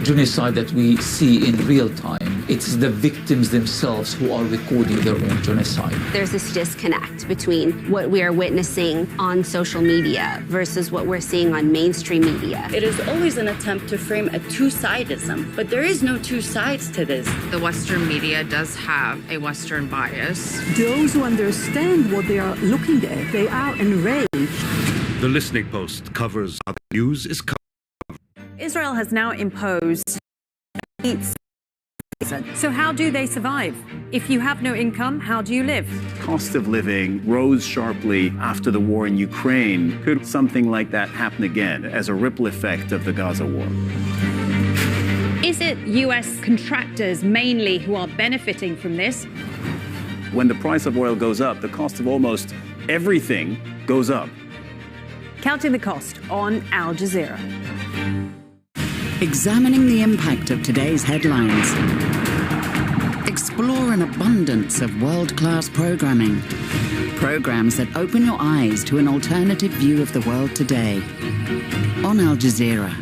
genocide that we see in real time. It's the victims themselves who are recording their own genocide. There's this disconnect between what we are witnessing on social media versus what we're seeing on mainstream media. It is always an attempt to frame a two-sidism, but there is no two sides to this. The Western media does have a Western bias. Those who understand what they are looking at, they are enraged. The Listening Post covers how the news is covered. Israel has now imposed so how do they survive? If you have no income, how do you live? Cost of living rose sharply after the war in Ukraine. Could something like that happen again as a ripple effect of the Gaza war? Is it US contractors mainly who are benefiting from this? When the price of oil goes up, the cost of almost everything goes up. Counting the cost on Al Jazeera. Examining the impact of today's headlines. Explore an abundance of world-class programming. Programs that open your eyes to an alternative view of the world today. On Al Jazeera.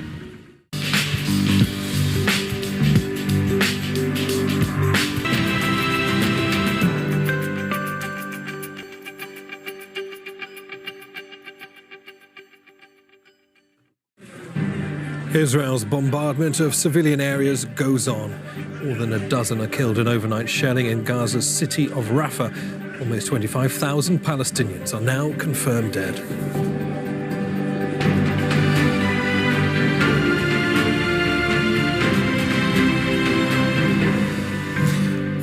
Israel's bombardment of civilian areas goes on. More than a dozen are killed in overnight shelling in Gaza's city of Rafah. Almost 25,000 Palestinians are now confirmed dead.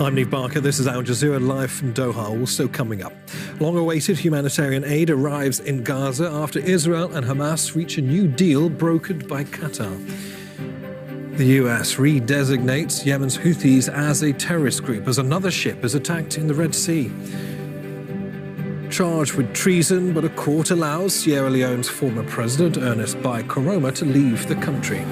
I'm Niamh Barker. This is Al Jazeera live from Doha. Also coming up, long-awaited humanitarian aid arrives in Gaza after Israel and Hamas reach a new deal brokered by Qatar. The US redesignates Yemen's Houthis as a terrorist group as another ship is attacked in the Red Sea. Charged with treason, but a court allows Sierra Leone's former president, Ernest Bai Koroma, to leave the country.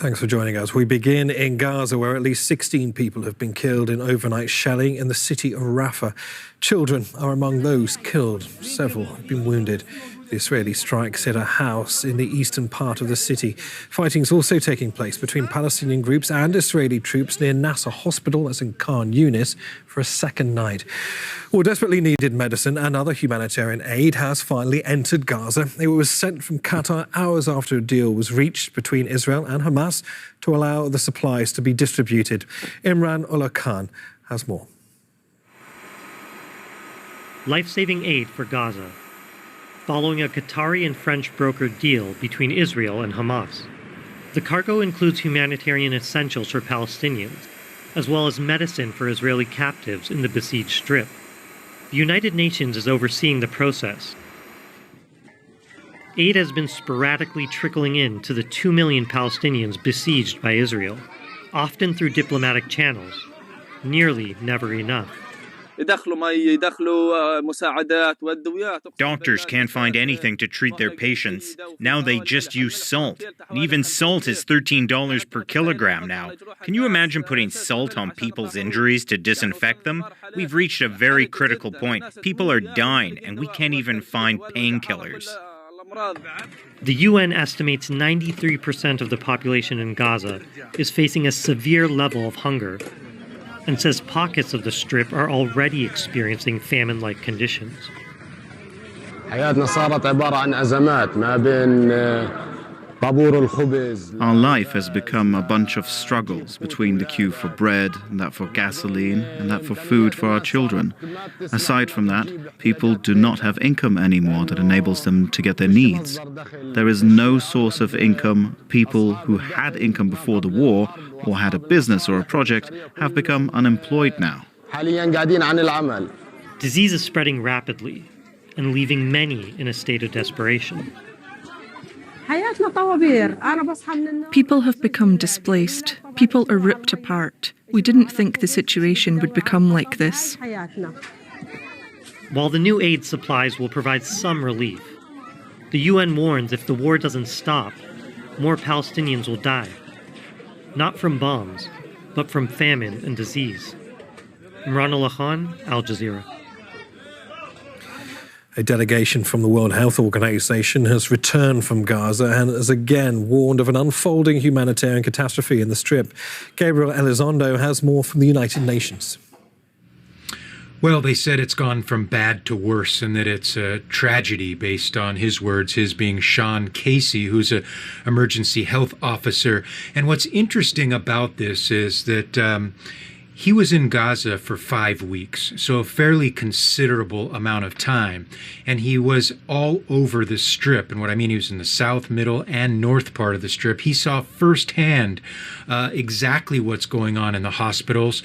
Thanks for joining us. We begin in Gaza, where at least 16 people have been killed in overnight shelling in the city of Rafah. Children are among those killed. Several have been wounded. The Israeli strikes hit a house in the eastern part of the city. Fighting is also taking place between Palestinian groups and Israeli troops near Nasser Hospital, that's in Khan Yunis, for a second night. Well, desperately needed medicine and other humanitarian aid has finally entered Gaza. It was sent from Qatar hours after a deal was reached between Israel and Hamas to allow the supplies to be distributed. Imran Ullah Khan has more. Life-saving aid for Gaza, following a Qatari and French brokered deal between Israel and Hamas. The cargo includes humanitarian essentials for Palestinians, as well as medicine for Israeli captives in the besieged Strip. The United Nations is overseeing the process. Aid has been sporadically trickling in to the 2 million Palestinians besieged by Israel, often through diplomatic channels, nearly never enough. Doctors can't find anything to treat their patients. Now they just use salt. And even salt is $13 per kilogram now. Can you imagine putting salt on people's injuries to disinfect them? We've reached a very critical point. People are dying, and we can't even find painkillers. The UN estimates 93% of the population in Gaza is facing a severe level of hunger, and says pockets of the Strip are already experiencing famine-like conditions. Our life has become a bunch of struggles between the queue for bread, and that for gasoline, and that for food for our children. Aside from that, people do not have income anymore that enables them to get their needs. There is no source of income. People who had income before the war, or had a business or a project, have become unemployed now. Disease is spreading rapidly and leaving many in a state of desperation. People have become displaced. People are ripped apart. We didn't think the situation would become like this. While the new aid supplies will provide some relief, the UN warns if the war doesn't stop, more Palestinians will die. Not from bombs, but from famine and disease. Imran Ullah Khan, Al Jazeera. A delegation from the World Health Organization has returned from Gaza and has again warned of an unfolding humanitarian catastrophe in the Strip. Gabriel Elizondo has more from the United Nations. Well, they said it's gone from bad to worse and that it's a tragedy based on his words, his being Sean Casey, who's an emergency health officer. And what's interesting about this is that he was in Gaza for 5 weeks, so a fairly considerable amount of time. And he was all over the Strip. And what I mean, he was in the south, middle, and north part of the Strip. He saw firsthand exactly what's going on in the hospitals.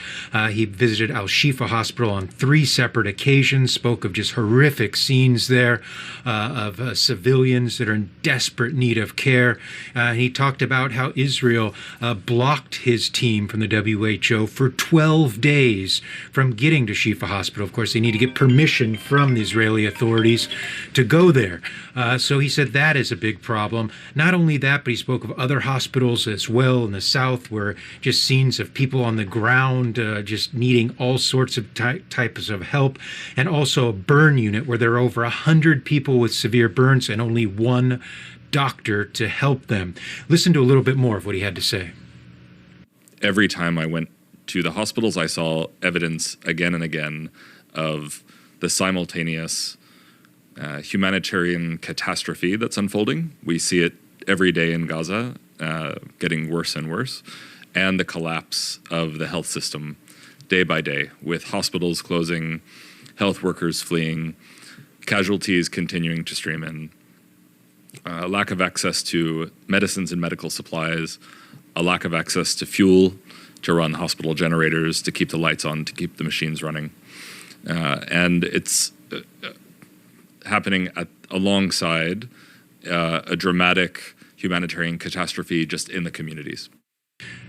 He visited Al-Shifa Hospital on 3 separate occasions, spoke of just horrific scenes there of civilians that are in desperate need of care. He talked about how Israel blocked his team from the WHO for 12 days from getting to Shifa Hospital. Of course, they need to get permission from the Israeli authorities to go there. So he said that is a big problem. Not only that, but he spoke of other hospitals as well in the south where just scenes of people on the ground just needing all sorts of types of help, and also a burn unit where there are over 100 people with severe burns and only 1 doctor to help them. Listen to a little bit more of what he had to say. Every time I went to the hospitals, I saw evidence again and again of the simultaneous humanitarian catastrophe that's unfolding. We see it every day in Gaza, getting worse and worse, and the collapse of the health system day by day, with hospitals closing, health workers fleeing, casualties continuing to stream in, lack of access to medicines and medical supplies, a lack of access to fuel to run hospital generators, to keep the lights on, to keep the machines running. And it's happening alongside a dramatic humanitarian catastrophe just in the communities.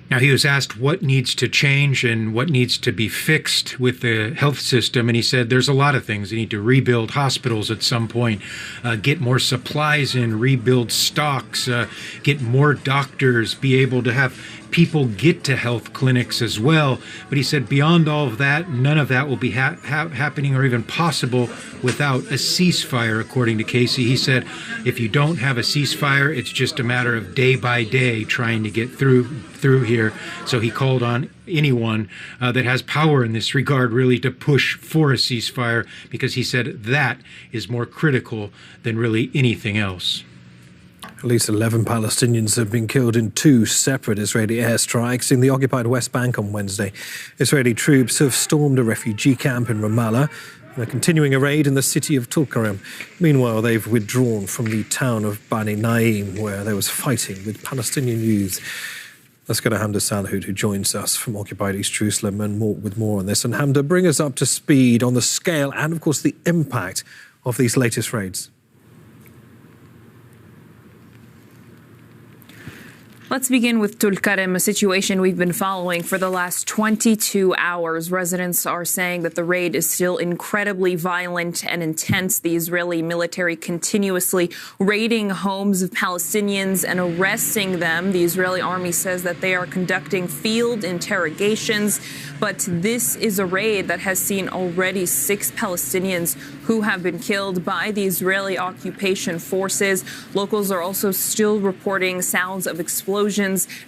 Now, he was asked what needs to change and what needs to be fixed with the health system, and he said there's a lot of things. They need to rebuild hospitals at some point, get more supplies in, rebuild stocks, get more doctors, be able to have people get to health clinics as well. But he said beyond all of that, none of that will be happening or even possible without a ceasefire, according to Casey. He said if you don't have a ceasefire, it's just a matter of day by day trying to get through here. So he called on anyone that has power in this regard really to push for a ceasefire, because he said that is more critical than really anything else. At least 11 Palestinians have been killed in 2 separate Israeli airstrikes in the occupied West Bank on Wednesday. Israeli troops have stormed a refugee camp in Ramallah and are continuing a raid in the city of Tulkarem. Meanwhile, they've withdrawn from the town of Bani Naim, where there was fighting with Palestinian youths. Let's go to Hamda Salahud, who joins us from occupied East Jerusalem, and with more on this. And Hamda, bring us up to speed on the scale and, of course, the impact of these latest raids. Let's begin with Tulkarem, a situation we've been following for the last 22 hours. Residents are saying that the raid is still incredibly violent and intense. The Israeli military continuously raiding homes of Palestinians and arresting them. The Israeli army says that they are conducting field interrogations. But this is a raid that has seen already 6 Palestinians who have been killed by the Israeli occupation forces. Locals are also still reporting sounds of explosions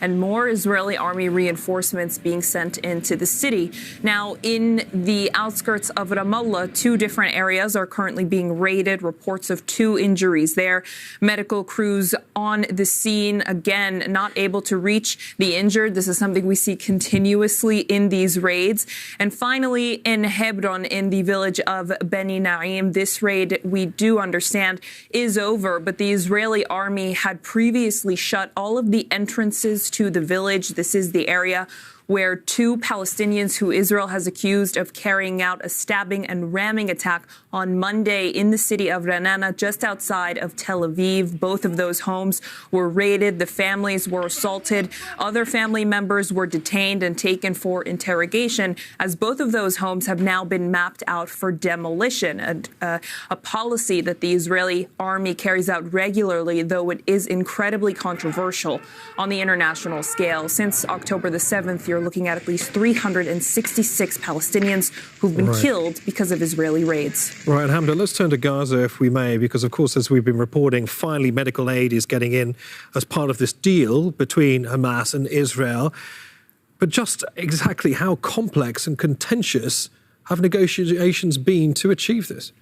and more Israeli army reinforcements being sent into the city. Now, in the outskirts of Ramallah, 2 different areas are currently being raided. Reports of 2 injuries there. Medical crews on the scene, again, not able to reach the injured. This is something we see continuously in these raids. And finally, in Hebron, in the village of Bani Naim, this raid, we do understand, is over. But the Israeli army had previously shut all of the entrances to the village. This is the area where 2 Palestinians who Israel has accused of carrying out a stabbing and ramming attack on Monday in the city of Ra'anana, just outside of Tel Aviv. Both of those homes were raided. The families were assaulted. Other family members were detained and taken for interrogation, as both of those homes have now been mapped out for demolition, a policy that the Israeli army carries out regularly, though it is incredibly controversial on the international scale. Since October the 7th, you're looking at least 366 Palestinians who've been killed because of Israeli raids. Right, Hamda, let's turn to Gaza, if we may, because, of course, as we've been reporting, finally medical aid is getting in as part of this deal between Hamas and Israel. But just exactly how complex and contentious have negotiations been to achieve this?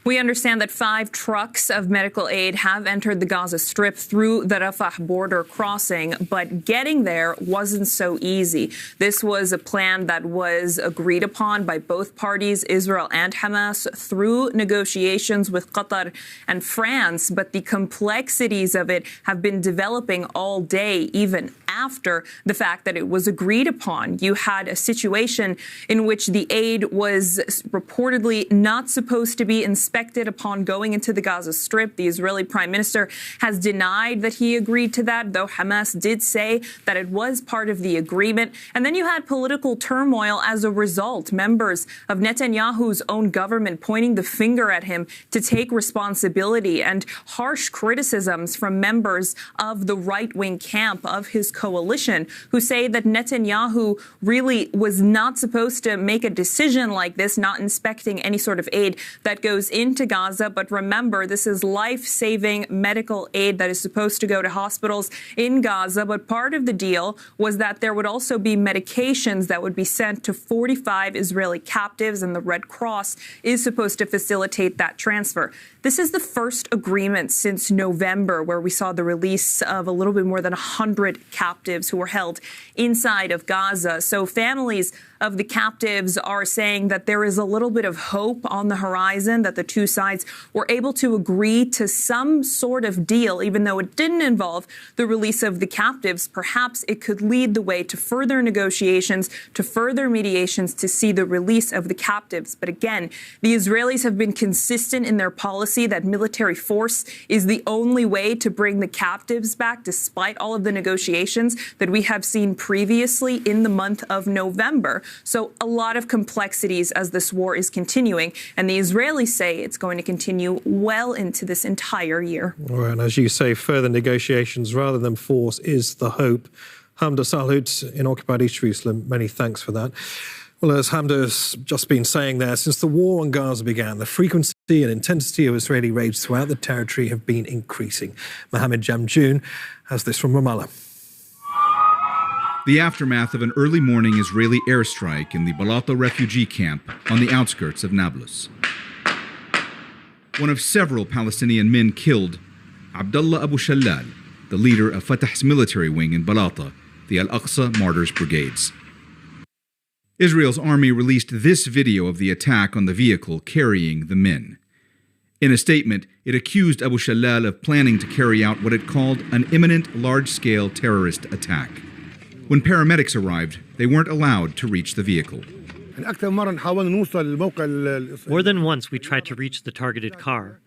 We understand that 5 trucks of medical aid have entered the Gaza Strip through the Rafah border crossing, but getting there wasn't so easy. This was a plan that was agreed upon by both parties, Israel and Hamas, through negotiations with Qatar and France, but the complexities of it have been developing all day, even after the fact that it was agreed upon. You had a situation in which the aid was reportedly not supposed to be inspected upon going into the Gaza Strip. The Israeli Prime Minister has denied that he agreed to that, though Hamas did say that it was part of the agreement. And then you had political turmoil as a result. Members of Netanyahu's own government pointing the finger at him to take responsibility, and harsh criticisms from members of the right-wing camp of his coalition who say that Netanyahu really was not supposed to make a decision like this, not inspecting any sort of aid that goes into Gaza. But remember, this is life-saving medical aid that is supposed to go to hospitals in Gaza. But part of the deal was that there would also be medications that would be sent to 45 Israeli captives, and the Red Cross is supposed to facilitate that transfer. This is the first agreement since November where we saw the release of a little bit more than 100 captives who were held inside of Gaza. So families of the captives are saying that there is a little bit of hope on the horizon, that the two sides were able to agree to some sort of deal, even though it didn't involve the release of the captives. Perhaps it could lead the way to further negotiations, to further mediations, to see the release of the captives. But again, the Israelis have been consistent in their policy that military force is the only way to bring the captives back, despite all of the negotiations that we have seen previously in the month of November. So a lot of complexities as this war is continuing, and the Israelis say it's going to continue well into this entire year. Well, and as you say, further negotiations rather than force is the hope. Hamda Salhout in occupied East Jerusalem, many thanks for that. Well, as Hamda's just been saying there, since the war on Gaza began, the frequency and intensity of Israeli raids throughout the territory have been increasing. Mohammed Jamjoon has this from Ramallah. The aftermath of an early morning Israeli airstrike in the Balata refugee camp on the outskirts of Nablus. One of several Palestinian men killed, Abdullah Abu Shallal, the leader of Fatah's military wing in Balata, the Al-Aqsa Martyrs Brigades. Israel's army released this video of the attack on the vehicle carrying the men. In a statement, it accused Abu Shallal of planning to carry out what it called an imminent large-scale terrorist attack. When paramedics arrived, they weren't allowed to reach the vehicle. More than once we tried to reach the targeted car,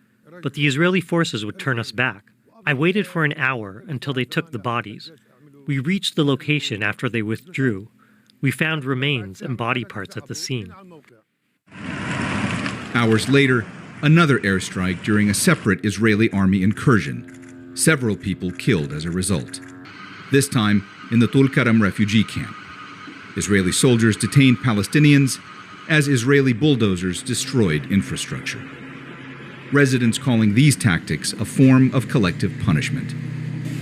but the Israeli forces would turn us back. I waited for an hour until they took the bodies. We reached the location after they withdrew. We found remains and body parts at the scene. Hours later, another airstrike during a separate Israeli army incursion. Several people killed as a result. This time in the Tulkarem refugee camp. Israeli soldiers detained Palestinians as Israeli bulldozers destroyed infrastructure. Residents calling these tactics a form of collective punishment.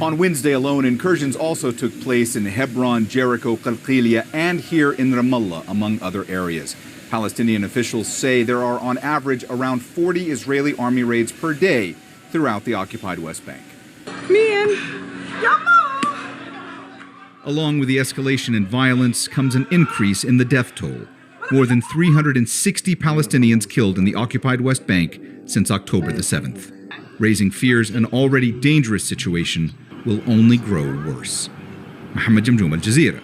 On Wednesday alone, incursions also took place in Hebron, Jericho, Qalqilia, and here in Ramallah, among other areas. Palestinian officials say there are on average around 40 Israeli army raids per day throughout the occupied West Bank. Along with the escalation in violence comes an increase in the death toll. More than 360 Palestinians killed in the occupied West Bank since October the 7th, raising fears an already dangerous situation will only grow worse. Mohammed Jamjoon, Al Jazeera.